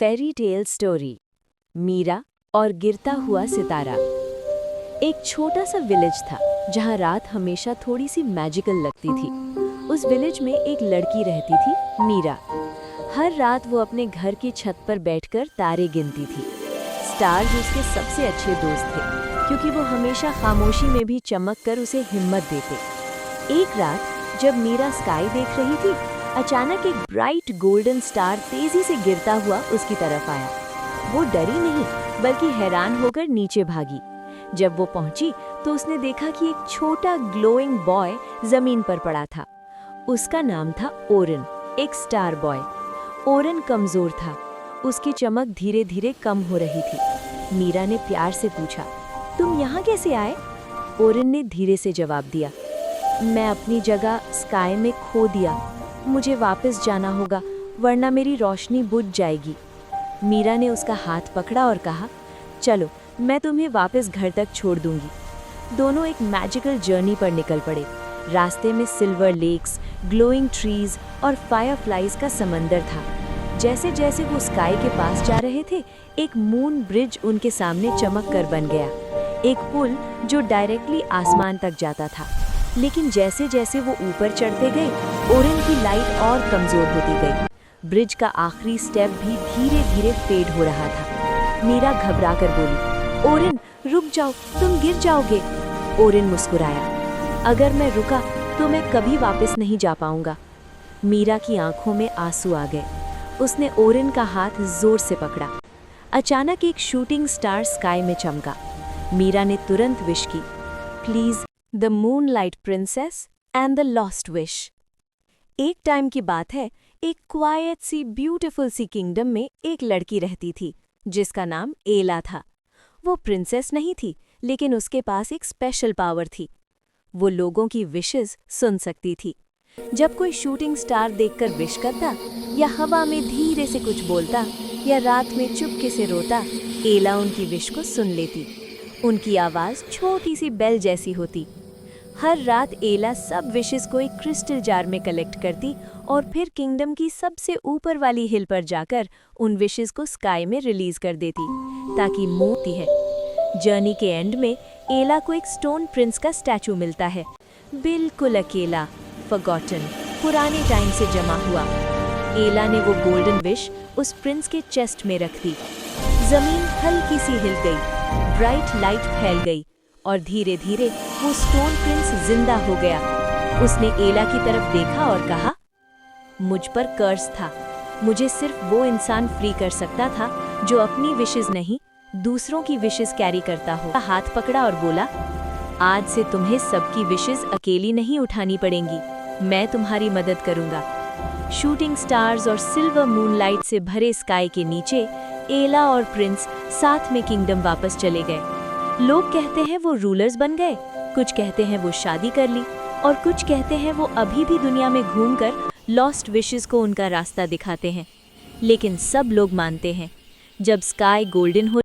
Fairy tale story, Meera और गिरता हुआ सितारा। एक छोटा सा विलेज था जहाँ रात हमेशा थोड़ी सी मैजिकल लगती थी। उस विलेज में एक लड़की रहती थी, मीरा। हर रात वो अपने घर की छत पर बैठकर तारे गिनती थी। स्टार्स उसके सबसे अच्छे दोस्त थे, क्योंकि वो हमेशा खामोशी में भी चमक कर उसे हिम्मत देते। एक रात जब मीरा स्काई देख रही थी, अचानक एक ब्राइट गोल्डन स्टार तेजी से गिरता हुआ उसकी तरफ आया। वो डरी नहीं, बल्कि हैरान होकर नीचे भागी। जब वो पहुंची तो उसने देखा कि एक छोटा ग्लोइंग बॉय जमीन पर पड़ा था। उसका नाम था ओरन, एक स्टार बॉय। ओरन कमजोर था, उसकी चमक धीरे धीरे कम हो रही थी। मीरा ने प्यार से पूछा, तुम यहाँ कैसे आए? ओरन ने धीरे से जवाब दिया, मैं अपनी जगह स्काई में खो दिया। मुझे वापस जाना होगा, वरना मेरी रोशनी बुझ जाएगी। मीरा ने उसका हाथ पकड़ा और कहा, चलो मैं तुम्हें वापस घर तक छोड़ दूंगी। दोनों एक मैजिकल जर्नी पर निकल पड़े। रास्ते में सिल्वर लेक्स, ग्लोइंग ट्रीज और फायरफ्लाइज का समंदर था। जैसे जैसे वो स्काई के पास जा रहे थे, एक मून ब्रिज उनके सामने चमक कर बन गया। एक पुल जो डायरेक्टली आसमान तक जाता था। लेकिन जैसे जैसे वो ऊपर चढ़ते गए, ओरन की लाइट और कमजोर होती गई। ब्रिज का आखिरी स्टेप भी धीरे धीरे फेड हो रहा था। मीरा घबरा कर बोली, ओरन रुक जाओ, तुम गिर जाओगे। ओरन मुस्कुराया, अगर मैं रुका तो मैं कभी वापस नहीं जा पाऊंगा। मीरा की आंखों में आंसू आ गए। उसने ओरन का हाथ जोर से पकड़ा। अचानक एक शूटिंग स्टार स्काई में चमका। मीरा ने तुरंत विश की, please the moonlight princess and the lost wish. एक टाइम की बात है, एक क्वाइट सी ब्यूटीफुल सी किंगडम में एक लड़की रहती थी जिसका नाम एला था। वो प्रिंसेस नहीं थी, लेकिन उसके पास एक स्पेशल पावर थी। वो लोगों की विशेस सुन सकती थी। जब कोई शूटिंग स्टार देखकर विश करता, या हवा में धीरे से कुछ बोलता, या रात में चुपके से रोता, एला उनकी विश को सुन लेती। उनकी आवाज़ छोटी सी बेल जैसी होती। हर रात एला सब विशेस को एक क्रिस्टल जार में कलेक्ट करती और फिर किंगडम की सबसे ऊपर वाली हिल पर जाकर उन विशेस को स्काई में रिलीज कर देती, ताकि मोती है। जर्नी के एंड में एला को एक स्टोन प्रिंस का स्टैचू मिलता है, बिल्कुल अकेला, फॉरगॉटन, पुराने टाइम से जमा हुआ। एला ने वो गोल्डन विश उस प्रिंस के चेस्ट में रख दी। जमीन हल्की सी हिल गई, ब्राइट लाइट फैल गई और धीरे धीरे वो स्टोन प्रिंस जिंदा हो गया। उसने एला की तरफ देखा और कहा, मुझ पर कर्स था। मुझे सिर्फ वो इंसान फ्री कर सकता था जो अपनी विशेस नहीं, दूसरों की विशेस कैरी करता हो। हाथ पकड़ा और बोला, आज से तुम्हें सबकी विशेस अकेली नहीं उठानी पड़ेंगी, मैं तुम्हारी मदद करूंगा। शूटिंग स्टार्स और सिल्वर मूनलाइट से भरे स्काई के नीचे एला और प्रिंस साथ में किंगडम वापस चले गए। लोग कहते हैं वो रूलर्स बन गए, कुछ कहते हैं वो शादी कर ली, और कुछ कहते हैं वो अभी भी दुनिया में घूमकर लॉस्ट विशेस को उनका रास्ता दिखाते हैं। लेकिन सब लोग मानते हैं, जब स्काई गोल्डन हो